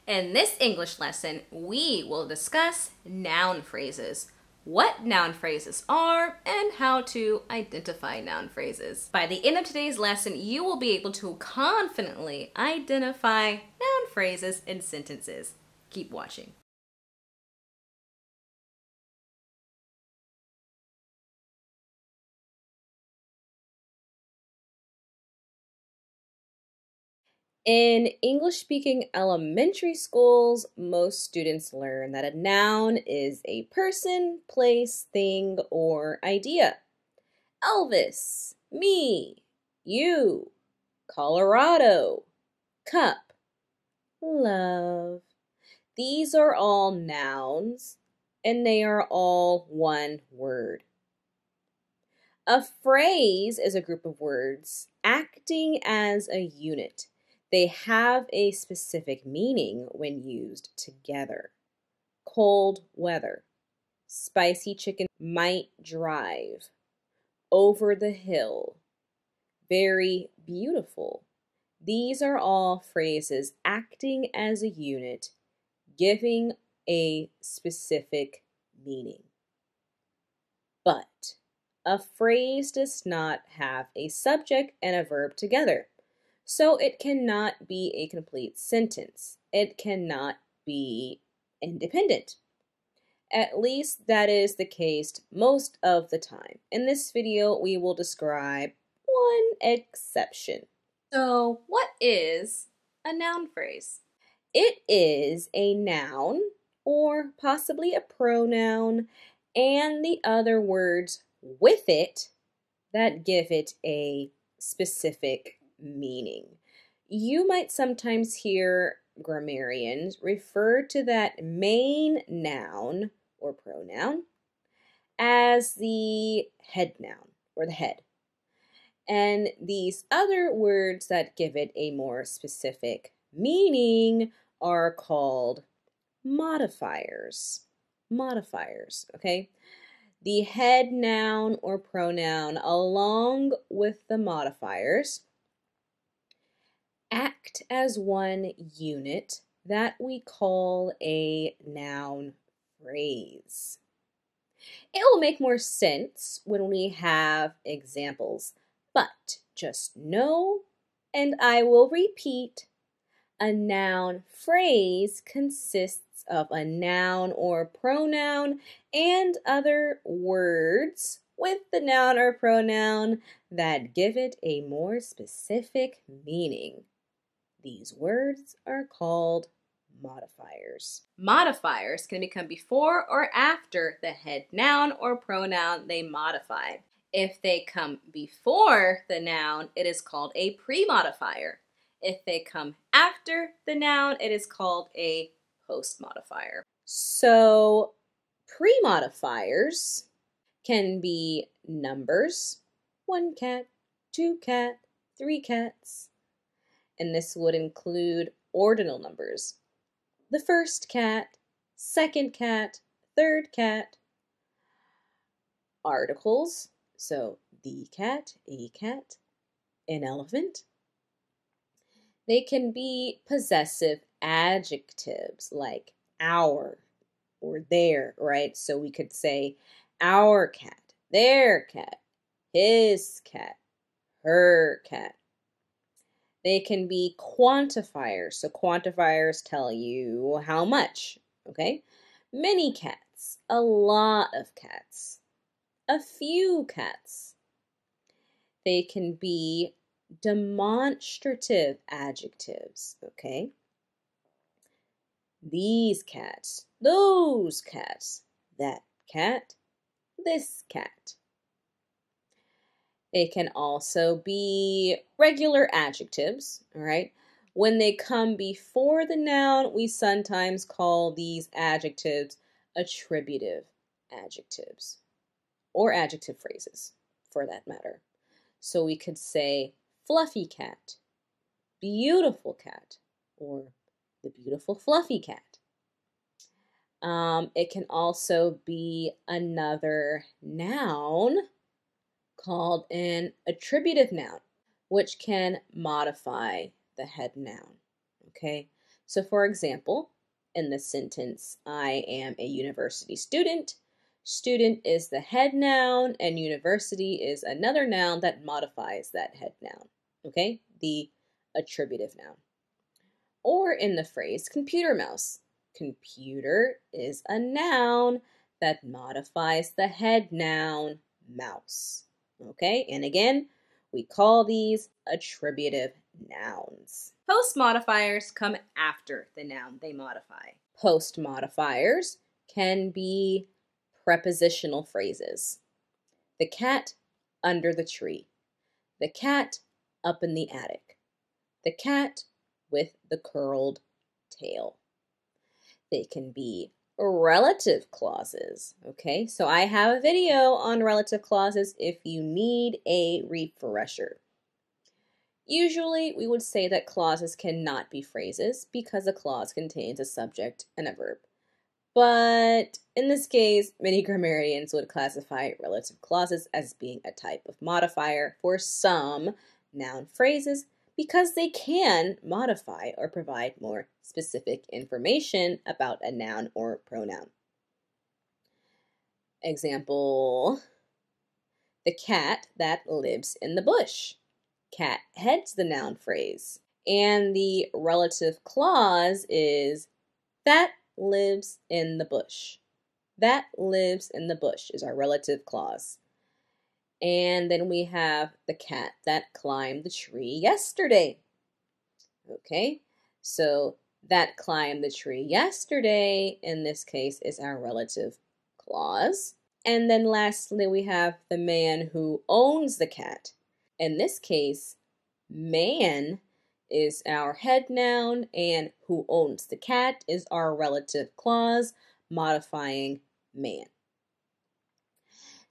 In this English lesson, we will discuss noun phrases, what noun phrases are, and how to identify noun phrases. By the end of today's lesson, you will be able to confidently identify noun phrases in sentences. Keep watching. In English-speaking elementary schools, most students learn that a noun is a person, place, thing, or idea. Elvis, me, you, Colorado, cup, love. These are all nouns, and they are all one word. A phrase is a group of words acting as a unit. They have a specific meaning when used together. Cold weather. Spicy chicken might drive. Over the hill. Very beautiful. These are all phrases acting as a unit, giving a specific meaning. But a phrase does not have a subject and a verb together. So it cannot be a complete sentence. It cannot be independent. At least that is the case most of the time. In this video, we will describe one exception. So, what is a noun phrase? It is a noun or possibly a pronoun and the other words with it that give it a specific meaning. You might sometimes hear grammarians refer to that main noun or pronoun as the head noun or the head. And these other words that give it a more specific meaning are called modifiers. Modifiers, okay? The head noun or pronoun along with the modifiers act as one unit that we call a noun phrase. It will make more sense when we have examples, but just know, and I will repeat, a noun phrase consists of a noun or pronoun and other words with the noun or pronoun that give it a more specific meaning. These words are called modifiers. Modifiers can become before or after the head noun or pronoun they modify. If they come before the noun, it is called a premodifier. If they come after the noun, it is called a postmodifier. So, premodifiers can be numbers, 1 cat, 2 cat, 3 cats, and this would include ordinal numbers. The first cat, second cat, third cat. Articles, so the cat, a cat, an elephant. They can be possessive adjectives like our or their, right? So we could say our cat, their cat, his cat, her cat. They can be quantifiers. So quantifiers tell you how much, okay? Many cats, a lot of cats, a few cats. They can be demonstrative adjectives, okay? These cats, those cats, that cat, this cat. They can also be regular adjectives, all right? When they come before the noun, we sometimes call these adjectives attributive adjectives or adjective phrases for that matter. So we could say fluffy cat, beautiful cat, or the beautiful fluffy cat. It can also be another noun called an attributive noun, which can modify the head noun, okay? So for example, in the sentence, I am a university student, student is the head noun and university is another noun that modifies that head noun, okay? The attributive noun. Or in the phrase computer mouse, computer is a noun that modifies the head noun mouse, okay? And again, we call these attributive nouns. Postmodifiers come after the noun they modify. Postmodifiers can be prepositional phrases. The cat under the tree. The cat up in the attic. The cat with the curled tail. They can be relative clauses, okay? So I have a video on relative clauses if you need a refresher. Usually, we would say that clauses cannot be phrases because a clause contains a subject and a verb. But in this case, many grammarians would classify relative clauses as being a type of modifier for some noun phrases because they can modify or provide more specific information about a noun or pronoun. Example, the cat that lives in the bush. Cat heads the noun phrase. And the relative clause is that lives in the bush. That lives in the bush is our relative clause. And then we have the cat that climbed the tree yesterday. Okay, so that climbed the tree yesterday, in this case, is our relative clause. And then lastly, we have the man who owns the cat. In this case, man is our head noun and who owns the cat is our relative clause modifying man.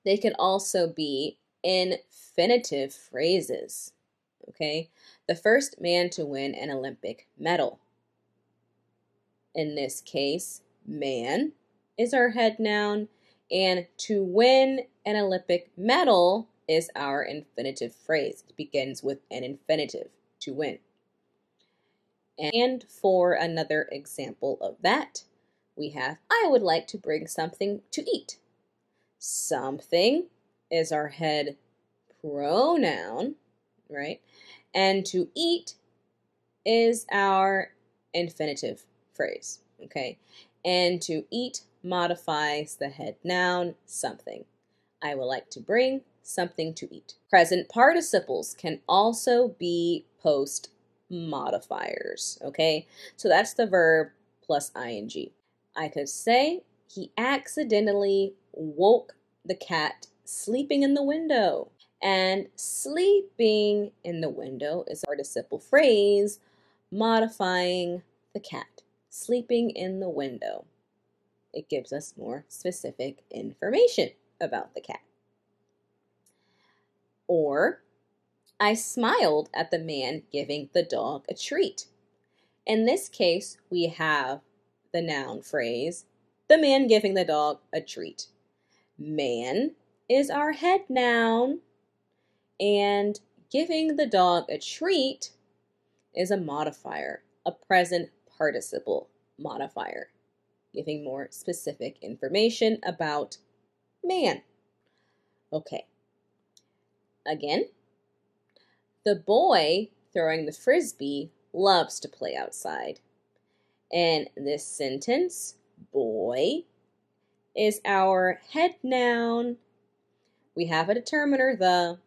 They can also be infinitive phrases, okay? The first man to win an Olympic medal. In this case, man is our head noun and to win an Olympic medal is our infinitive phrase. It begins with an infinitive, to win. And for another example of that, we have, I would like to bring something to eat. Something is our head pronoun, right? And to eat is our infinitive phrase, okay? And to eat modifies the head noun, something. I would like to bring something to eat. Present participles can also be postmodifiers, okay? So that's the verb plus ing. I could say, he accidentally woke the cat sleeping in the window. And sleeping in the window is a participle phrase modifying the cat. Sleeping in the window. It gives us more specific information about the cat. Or, I smiled at the man giving the dog a treat. In this case, we have the noun phrase, the man giving the dog a treat. Man is our head noun, and giving the dog a treat is a modifier, a present participle modifier, giving more specific information about man. Okay. Again, the boy throwing the frisbee loves to play outside. In this sentence, boy is our head noun. We have a determiner, the,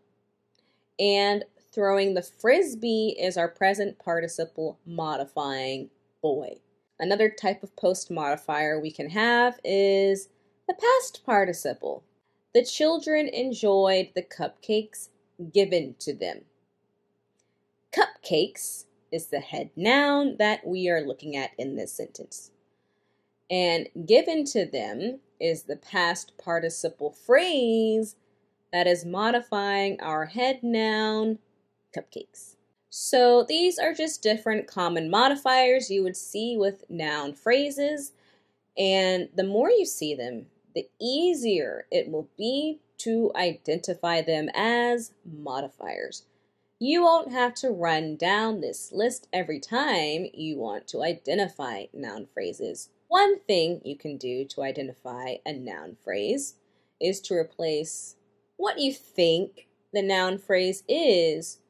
and throwing the frisbee is our present participle modifying boy. Another type of postmodifier we can have is the past participle. The children enjoyed the cupcakes given to them. Cupcakes is the head noun that we are looking at in this sentence. And given to them is the past participle phrase that is modifying our head noun, cupcakes. So these are just different common modifiers you would see with noun phrases. And the more you see them, the easier it will be to identify them as modifiers. You won't have to run down this list every time you want to identify noun phrases. One thing you can do to identify a noun phrase is to replace what you think the noun phrase is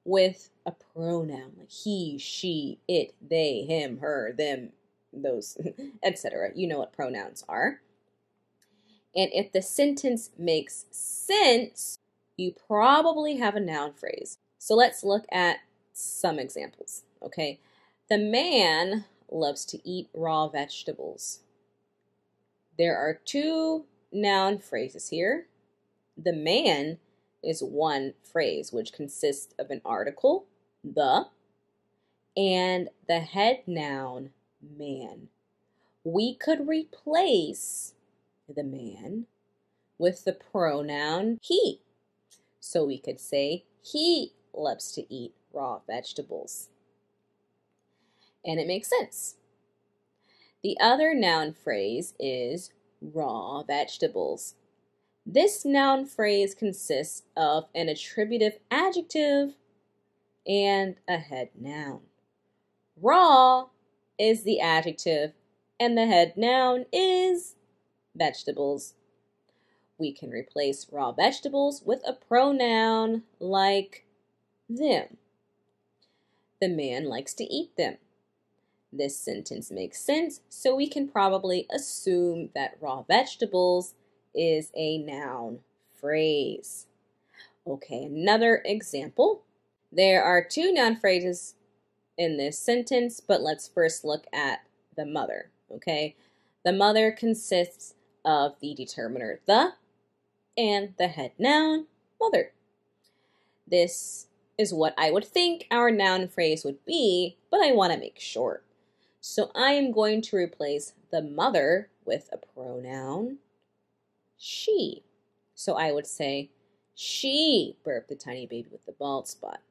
with a pronoun like he, she, it, they, him, her, them, those, etc. You know what pronouns are. And if the sentence makes sense, you probably have a noun phrase. So let's look at some examples, okay? The man loves to eat raw vegetables. There are two noun phrases here. The man is one phrase, which consists of an article, the, and the head noun, man. We could replace the man with the pronoun he. So we could say, he loves to eat raw vegetables. And it makes sense. The other noun phrase is raw vegetables. This noun phrase consists of an attributive adjective and a head noun. Raw is the adjective and the head noun is vegetables. We can replace raw vegetables with a pronoun like them. The man likes to eat them. This sentence makes sense, so we can probably assume that raw vegetables is a noun phrase. Okay, another example. There are two noun phrases in this sentence, but let's first look at the mother, okay? The mother consists of the determiner the and the head noun mother. This is what I would think our noun phrase would be, but I want to make sure. So I am going to replace the mother with a pronoun she. So I would say, she burped the tiny baby with the bald spot.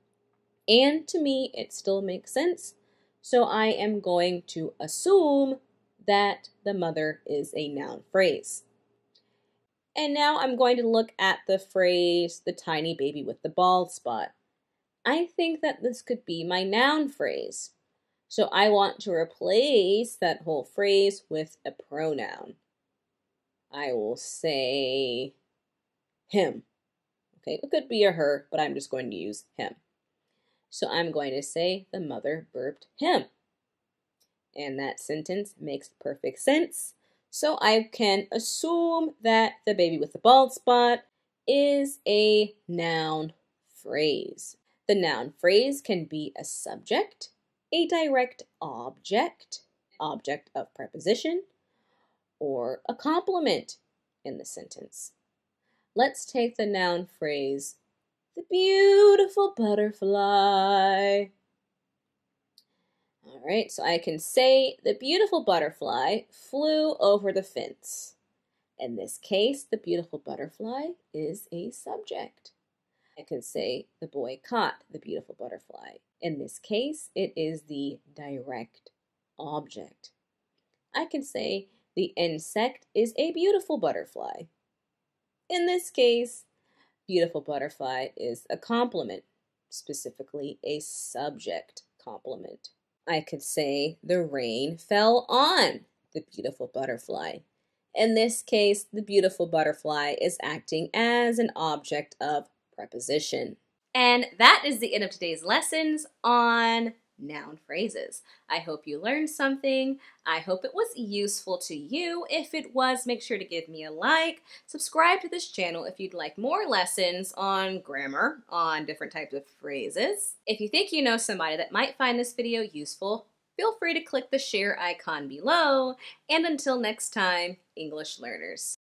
And to me, it still makes sense. So I am going to assume that the mother is a noun phrase. And now I'm going to look at the phrase, the tiny baby with the bald spot. I think that this could be my noun phrase. So I want to replace that whole phrase with a pronoun. I will say him. Okay, it could be a her, but I'm just going to use him. So I'm going to say the mother burped him. And that sentence makes perfect sense. So I can assume that the baby with the bald spot is a noun phrase. The noun phrase can be a subject, a direct object, object of preposition, or a complement in the sentence. Let's take the noun phrase, the beautiful butterfly. All right, so I can say the beautiful butterfly flew over the fence. In this case, the beautiful butterfly is a subject. I can say the boy caught the beautiful butterfly. In this case, it is the direct object. I can say the insect is a beautiful butterfly. In this case, beautiful butterfly is a complement, specifically a subject complement. I could say the rain fell on the beautiful butterfly. In this case, the beautiful butterfly is acting as an object of preposition. And that is the end of today's lessons on noun phrases. I hope you learned something. I hope it was useful to you. If it was, make sure to give me a like. Subscribe to this channel if you'd like more lessons on grammar, on different types of phrases. If you think you know somebody that might find this video useful, feel free to click the share icon below. And until next time, English learners.